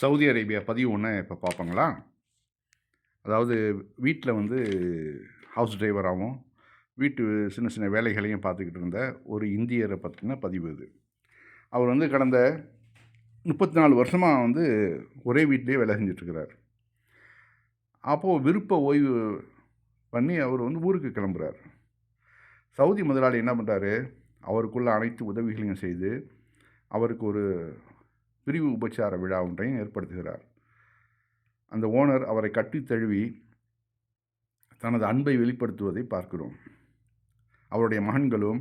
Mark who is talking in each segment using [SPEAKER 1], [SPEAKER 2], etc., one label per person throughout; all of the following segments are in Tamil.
[SPEAKER 1] சவுதி அரேபியா பதிவு ஒன்று இப்போ பார்ப்போங்களா. அதாவது வீட்டில் வந்து ஹவுஸ் டிரைவராகவும் வீட்டு சின்ன சின்ன வேலைகளையும் பார்த்துக்கிட்டு இருந்த ஒரு இந்தியரை பற்றின பதிவு இது. அவர் வந்து கடந்த 34 வருஷமாக வந்து ஒரே வீட்டிலேயே வேலை செஞ்சிட்ருக்கிறார். அப்போது விருப்ப ஓய்வு பண்ணி அவர் வந்து ஊருக்கு கிளம்புறார். சவுதி முதலாளி என்ன பண்ணுறாரு, அவருக்குள்ள அனைத்து உதவிகளையும் செய்து அவருக்கு ஒரு பிரிவு உபச்சார விழா ஒன்றையும் ஏற்படுத்துகிறார். அந்த ஓனர் அவரை கட்டி தழுவி தனது அன்பை வெளிப்படுத்துவதை பார்க்கிறோம். அவருடைய மகன்களும்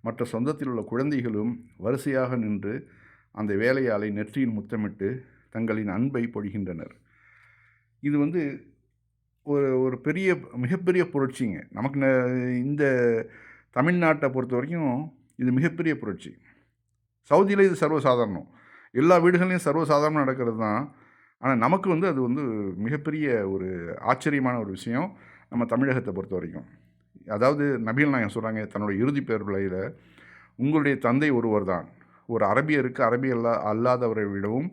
[SPEAKER 1] மற்ற சொந்தத்தில் உள்ள குழந்தைகளும் வரிசையாக நின்று அந்த வேலையாளை நெற்றியில் முத்தமிட்டு தங்களின் அன்பை பொழிகின்றனர். இது வந்து ஒரு ஒரு பெரிய மிகப்பெரிய புரட்சிங்க. நமக்கு இந்த தமிழ்நாட்டை பொறுத்த வரைக்கும் இது மிகப்பெரிய புரட்சி. சவுதியில் இது சர்வசாதாரணம். எல்லா வீடுகள்லையும் சர்வசாதாரணம் நடக்கிறது தான். ஆனால் நமக்கு வந்து அது வந்து மிகப்பெரிய ஒரு ஆச்சரியமான ஒரு விஷயம் நம்ம தமிழகத்தை பொறுத்த வரைக்கும். அதாவது நபிகள் நாயகம் சொல்கிறாங்க தன்னுடைய இறுதி பேருரையில், உங்களுடைய தந்தை ஒருவர் தான். ஒரு அரபியருக்கு அல்லாதவரை விடவும்,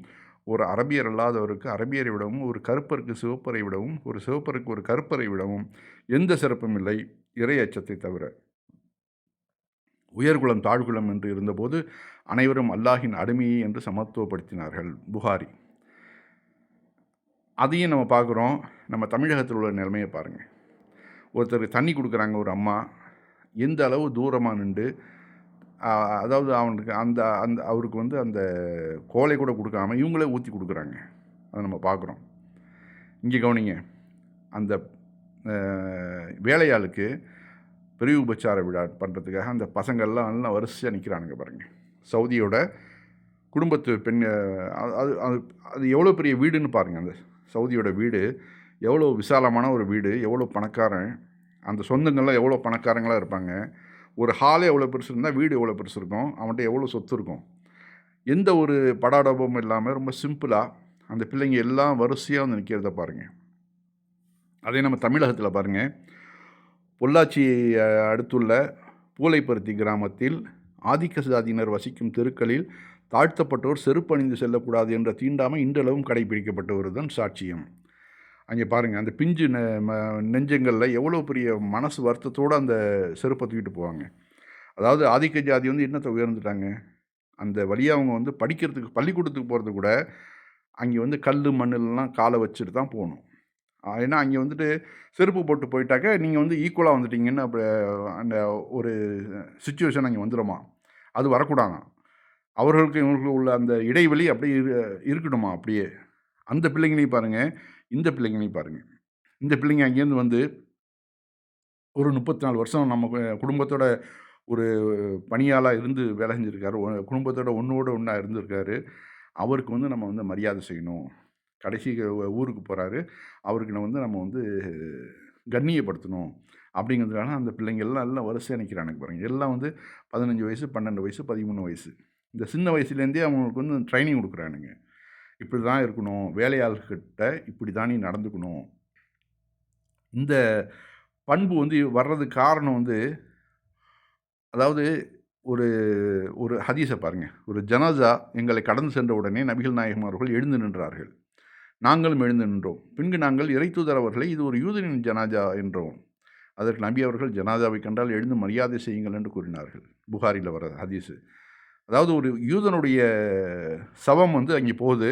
[SPEAKER 1] ஒரு அரபியர் அல்லாதவருக்கு அரபியரை விடவும், ஒரு கருப்பருக்கு சிவப்பரை விடவும், ஒரு சிவப்பருக்கு ஒரு கருப்பரை விடவும் எந்த சிறப்பும் இல்லை, இறை அச்சத்தை தவிர. உயர்குலம் தாழ்குலம் என்று இருந்தபோது அனைவரும் அல்லாஹின் அடிமையை என்று சமத்துவப்படுத்தினார்கள். புகாரி. அதையும் நம்ம பார்க்குறோம். நம்ம தமிழகத்தில் உள்ள நிலைமையை பாருங்கள். ஒருத்தருக்கு தண்ணி கொடுக்குறாங்க ஒரு அம்மா, எந்த அளவு தூரமாக நின்று, அதாவது அவனுக்கு அந்த அந்த அவருக்கு வந்து அந்த கோலை கூட கொடுக்காம இவங்களே ஊற்றி கொடுக்குறாங்க. அதை நம்ம பார்க்குறோம். இங்கே கவனிங்க, அந்த வேலையாளுக்கு பிரிவு உபச்சார விழா பண்ணுறதுக்காக அந்த பசங்கள்லாம் நல்லா வரிசையாக நிற்கிறானுங்க பாருங்கள். சவுதியோட குடும்பத்து பெண், அது அது அது எவ்வளோ பெரிய வீடுன்னு பாருங்கள். அந்த சவுதியோட வீடு எவ்வளோ விசாலமான ஒரு வீடு, எவ்வளோ பணக்காரன், அந்த சொந்தங்கள்லாம் எவ்வளோ பணக்காரங்களாக இருப்பாங்க. ஒரு ஹாலே எவ்வளோ பெருசு இருந்தால் வீடு எவ்வளோ பெருசு இருக்கும், அவன்கிட்ட எவ்வளோ சொத்து இருக்கும். எந்த ஒரு படாடபமும் இல்லாமல் ரொம்ப சிம்பிளாக அந்த பிள்ளைங்க எல்லாம் வரிசையாக வந்து நிற்கிறத பாருங்கள். அதே நம்ம தமிழகத்தில் பாருங்கள், பொள்ளாச்சி அடுத்துள்ள பூலைப்பருத்தி கிராமத்தில் ஆதிக்க சாதியினர் வசிக்கும் தெருக்களில் தாழ்த்தப்பட்டோர் செருப்பணிந்து செல்லக்கூடாது என்ற தீண்டாமை இன்றளவும் கடைபிடிக்கப்பட்டு வருவதன் சாட்சியம். அங்கே பாருங்கள், அந்த பிஞ்சு நெஞ்சங்களில் எவ்வளோ பெரிய மனசு வருத்தத்தோடு அந்த செருப்பை தூக்கிட்டு போவாங்க. அதாவது ஆதிக்க ஜாதி வந்து என்னத்தை உயர்ந்துட்டாங்க, அந்த வழியாக அவங்க வந்து படிக்கிறதுக்கு பள்ளிக்கூடத்துக்கு போகிறது கூட அங்கே வந்து கல் மண்ணிலலாம் காலை வச்சுட்டு தான் போகணும். ஏன்னா அங்கே வந்துட்டு செருப்பு போட்டு போயிட்டாக்க நீங்கள் வந்து ஈக்குவலாக வந்துட்டீங்கன்னு அப்போ அந்த ஒரு சுச்சுவேஷன் அங்கே வந்துடுமா. அது வரக்கூடாதான். அவர்களுக்கு இவங்களுக்கு உள்ள அந்த இடைவெளி அப்படியே இருக்கணுமா. அப்படியே அந்த பிள்ளைங்களையும் பாருங்கள், இந்த பிள்ளைங்களையும் பாருங்கள். இந்த பிள்ளைங்க அங்கேருந்து வந்து ஒரு 34 வருஷம் நம்ம குடும்பத்தோட ஒரு பணியாளாக இருந்து வேலை செஞ்சுருக்காரு. குடும்பத்தோட ஒன்றோடு ஒன்றா இருந்திருக்காரு. அவருக்கு வந்து நம்ம வந்து மரியாதை செய்யணும். கடைசி ஊருக்கு போகிறாரு, அவருக்கு நம்ம வந்து கண்ணியப்படுத்தணும் அப்படிங்கிறதுக்காக அந்த பிள்ளைங்க எல்லாம் வரிசையாக நிற்கிறானுங்க பாருங்கள். எல்லாம் வந்து 15 வயசு, 12 வயசு, 13 வயசு. இந்த சின்ன வயசுலேருந்தே அவங்களுக்கு வந்து ட்ரைனிங் கொடுக்குறானுங்க. இப்படி தான் இருக்கணும், வேலையாள்கிட்ட இப்படி தான் நீ நடந்துக்கணும். இந்த பண்பு வந்து வர்றதுக்கு காரணம் வந்து, அதாவது ஒரு ஒரு ஹதீஸை பாருங்கள். ஒரு ஜனாசா எங்களை கடந்து சென்ற உடனே நபிகள் நாயகம் அவர்கள் எழுந்து நின்றார்கள். நாங்களும் எழுந்து நின்றோம். பின்பு நாங்கள் இறைத்தூதர் அவர்களை இது ஒரு யூதனின் ஜனாஜா என்றோம். அதற்கு நபி அவர்கள் ஜனாதாவை கண்டால் எழுந்து மரியாதை செய்யுங்கள் என்று கூறினார்கள். புகாரியில் வர ஹதீஸு. அதாவது ஒரு யூதனுடைய சவம் வந்து அங்கே போகுது,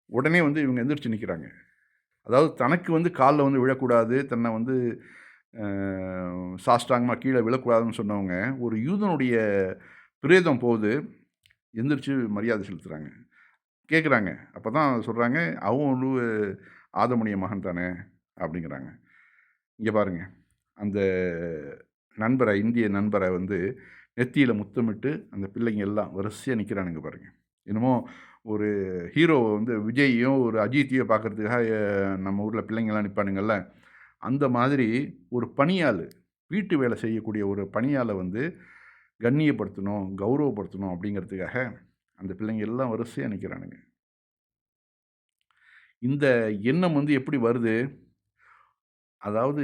[SPEAKER 1] உடனே வந்து இவங்க எந்திரிச்சு நிற்கிறாங்க. அதாவது தனக்கு வந்து காலில் வந்து விழக்கூடாது, தன்னை வந்து சாஷ்டாங்கமாக கீழே விழக்கூடாதுன்னு சொன்னவங்க, ஒரு யூதனுடைய பிரேதம் போகுது, எந்திரிச்சு மரியாதை செலுத்துகிறாங்க. கேட்குறாங்க. அப்போ தான் சொல்கிறாங்க, அவன் ஒரு ஆதமுடைய மகன் தானே அப்படிங்கிறாங்க. இங்கே பாருங்கள், அந்த நண்பரை, இந்திய நண்பரை வந்து நெத்தியில் முத்தமிட்டு அந்த பிள்ளைங்க எல்லாம் வரிசையாக நிற்கிறானுங்க பாருங்கள். என்னமோ ஒரு ஹீரோ வந்து விஜய்யோ ஒரு அஜித்தையோ பார்க்குறதுக்காக நம்ம ஊரில் பிள்ளைங்கள்லாம் நிற்பானுங்கள்ல, அந்த மாதிரி ஒரு பணியாள், வீட்டு வேலை செய்யக்கூடிய ஒரு பணியாளை வந்து கண்ணியப்படுத்தணும், கௌரவப்படுத்தணும் அப்படிங்கிறதுக்காக அந்த பிள்ளைங்க எல்லாம் வரிசையாக நிற்கிறானுங்க. இந்த எண்ணம் வந்து எப்படி வருது? அதாவது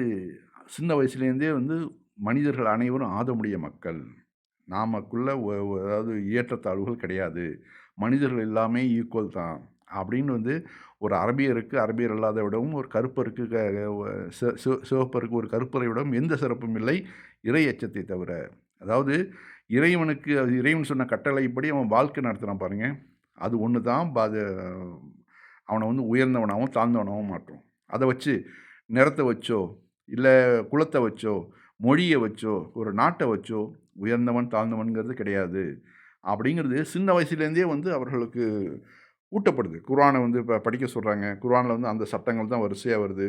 [SPEAKER 1] சின்ன வயசுலேருந்தே வந்து மனிதர்கள் அனைவரும் ஆதமுடைய மக்கள். நாமக்குள்ள அதாவது ஏற்றத்தாழ்வுகள் கிடையாது. மனிதர்கள் எல்லாமே ஈக்குவல் தான் அப்படின்னு வந்து ஒரு அரபியருக்கு அரபியர் அல்லாத விடவும் ஒரு கருப்பருக்கு சிவப்பருக்கு ஒரு கருப்பரை விடவும் எந்த சிறப்பும் இல்லை இறை எச்சத்தை தவிர. அதாவது இறைவனுக்கு அது இறைவன் சொன்ன கட்டளைப்படி அவன் வாழ்க்கை நடத்துகிறான் பாருங்க. அது ஒன்று தான் அவனை வந்து உயர்ந்தவனாகவும் தாழ்ந்தவனாகவும் மாற்றும். அதை வச்சு நிறத்தை வச்சோ இல்லை குலத்தை வச்சோ மொழியை வச்சோ ஒரு நாட்டை வச்சோ உயர்ந்தவன் தாழ்ந்தவன்கிறது கிடையாது அப்படிங்கிறது சின்ன வயசுலேருந்தே வந்து அவர்களுக்கு ஊட்டப்படுது. குர்ஆனை வந்து இப்போ படிக்க சொல்கிறாங்க. குர்ஆனில் வந்து அந்த சட்டங்கள் தான் வரிசையாக வருது.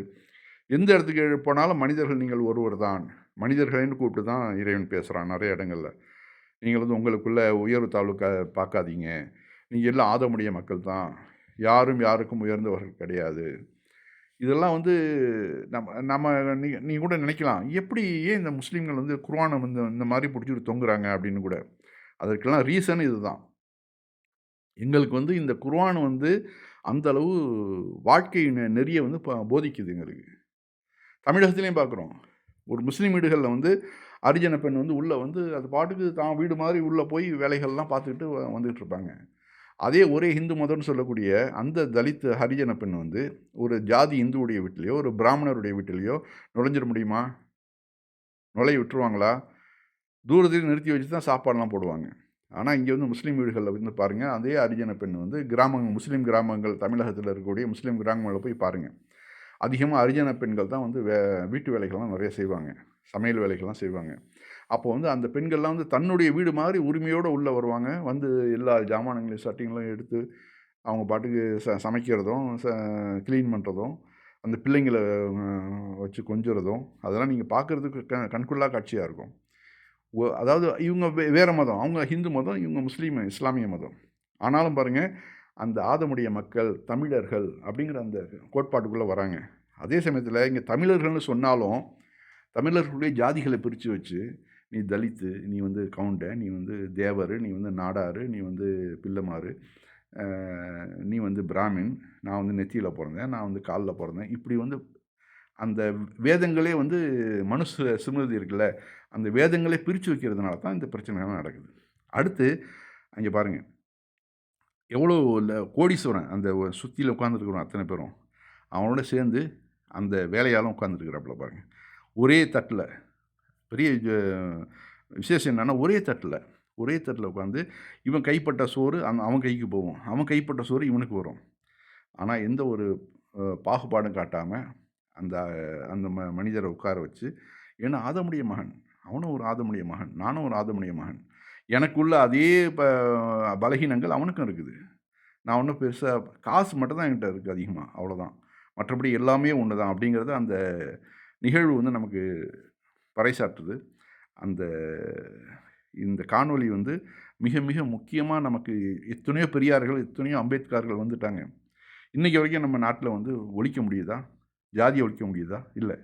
[SPEAKER 1] எந்த இடத்துக்கு போனாலும் மனிதர்கள் நீங்கள் ஒருவர் தான், மனிதர்களைன்னு கூப்பிட்டு தான் இறைவன் பேசுகிறான் நிறைய இடங்களில். நீங்கள் வந்து உங்களுக்குள்ள உயர்வு தாழ்வு பார்க்காதீங்க, நீங்கள் எல்லாம் ஆதமுடைய மக்கள் தான், யாரும் யாருக்கும் உயர்ந்தவர்கள் கிடையாது. இதெல்லாம் வந்து நம்ம நம்ம நீ கூட நினைக்கலாம், எப்படி ஏன் இந்த முஸ்லீம்கள் வந்து குர்ஆனை வந்து இந்த மாதிரி பிடிச்சிட்டு தொங்குறாங்க அப்படின்னு கூட. அதற்கெல்லாம் ரீசன் இதுதான். எங்களுக்கு வந்து இந்த குர்ஆன் வந்து அந்த அளவு வாழ்க்கை நெறிய வந்து போதிக்குது எங்களுக்கு. தமிழகத்திலையும் பார்க்குறோம். ஒரு முஸ்லீம் வீடுகளில் வந்து ஹரிஜன பெண் வந்து உள்ளே வந்து அது பாட்டுக்கு தான் வீடு மாதிரி உள்ளே போய் வேலைகள்லாம் பார்த்துக்கிட்டு வந்துகிட்டு இருப்பாங்க. அதே ஒரே இந்து மதம்னு சொல்லக்கூடிய அந்த தலித் ஹரிஜன பெண் வந்து ஒரு ஜாதி இந்துவுடைய வீட்டிலையோ ஒரு பிராமணருடைய வீட்டிலையோ நுழைஞ்சிட முடியுமா? நுழைய விட்டுருவாங்களா? தூரத்தில் நிறுத்தி வச்சு தான் சாப்பாடுலாம் போடுவாங்க. ஆனால் இங்கே வந்து முஸ்லீம் வீடுகளில் வந்து பாருங்கள், அதே ஹரிஜன பெண் வந்து முஸ்லீம் கிராமங்கள் தமிழகத்தில் இருக்கக்கூடிய முஸ்லீம் கிராமங்களில் போய் பாருங்கள். அதிகமாக ஹரிஜன பெண்கள் தான் வந்து வீட்டு வேலைகள்லாம் நிறைய செய்வாங்க, சமையல் வேலைகள்லாம் செய்வாங்க. அப்போ வந்து அந்த பெண்கள்லாம் வந்து தன்னுடைய வீடு மாதிரி உரிமையோடு உள்ளே வருவாங்க. வந்து எல்லா ஜாமானங்களையும் சட்டிங்களையும் எடுத்து அவங்க பாட்டுக்கு சமைக்கிறதும் க்ளீன் பண்ணுறதும் அந்த பிள்ளைங்களை வச்சு கொஞ்சுறதும் அதெல்லாம் நீங்கள் பார்க்குறதுக்கு கண்கொள்ளா காட்சியாக இருக்கும். அதாவது இவங்க வேறு மதம், அவங்க ஹிந்து மதம், இவங்க முஸ்லீம் இஸ்லாமிய மதம். ஆனாலும் பாருங்கள், அந்த ஆதமுடைய மக்கள் தமிழர்கள் அப்படிங்கிற அந்த கோட்பாட்டுக்குள்ளே வராங்க. அதே சமயத்தில் இங்கே தமிழர்கள்னு சொன்னாலும் தமிழர்களுடைய ஜாதிகளை பிரித்து வச்சு, நீ தலித்து, நீ வந்து கவுண்ட, நீ வந்து தேவர், நீ வந்து நாடார், நீ வந்து பிள்ளைமாரு, நீ வந்து பிராமின், நான் வந்து நெத்தியில் பிறந்தேன், நான் வந்து காலில் பிறந்தேன், இப்படி வந்து அந்த வேதங்களே வந்து ஸ்மிருதி இருக்குல்ல, அந்த வேதங்களே பிரித்து வைக்கிறதுனால தான் இந்த பிரச்சனைலாம் நடக்குது. அடுத்து அங்கே பாருங்கள், எவ்வளோ கோடீஸ்வரன் அந்த சுற்றியில் உட்காந்துருக்குறோம் அத்தனை பேரும், அவனோட சேர்ந்து அந்த வேலையாலும் உட்காந்துருக்குறாப்புல பாருங்கள். ஒரே தட்டில் பெரிய விசேஷம் என்னென்னா, ஒரே தட்டில் உட்காந்து இவன் கைப்பட்ட சோறு அவன் கைக்கு போகும், அவன் கைப்பட்ட சோறு இவனுக்கு வரும். ஆனால் எந்த ஒரு பாகுபாடும் காட்டாமல் அந்த அந்த மனிதரை உட்கார வச்சு, ஏன்னா ஆதமுடைய மகன், அவனும் ஒரு ஆதமுடைய மகன், நானும் ஒரு ஆதமுடைய மகன், எனக்குள்ள அதே பலகீனங்கள் அவனுக்கும் இருக்குது. நான் ஒன்றும் பெருசாக காசு மட்டும் தான் என்கிட்ட இருக்குது அதிகமாக, அவ்வளோதான். மற்றபடி எல்லாமே ஒன்று தான் அப்படிங்கிறது அந்த நிகழ்வு வந்து நமக்கு பறைசாற்றுது. இந்த காணொளி வந்து மிக மிக முக்கியமாக நமக்கு எத்தனையோ பெரியார்கள், எத்தனையோ அம்பேத்கர்கள் வந்துட்டாங்க. இன்றைக்கி வரைக்கும் நம்ம நாட்டில் வந்து ஒழிக்க முடியுதா? ஜாதியை ஒழிக்க முடியுதா? இல்லை.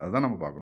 [SPEAKER 1] அதுதான் நம்ம பார்க்கணும்.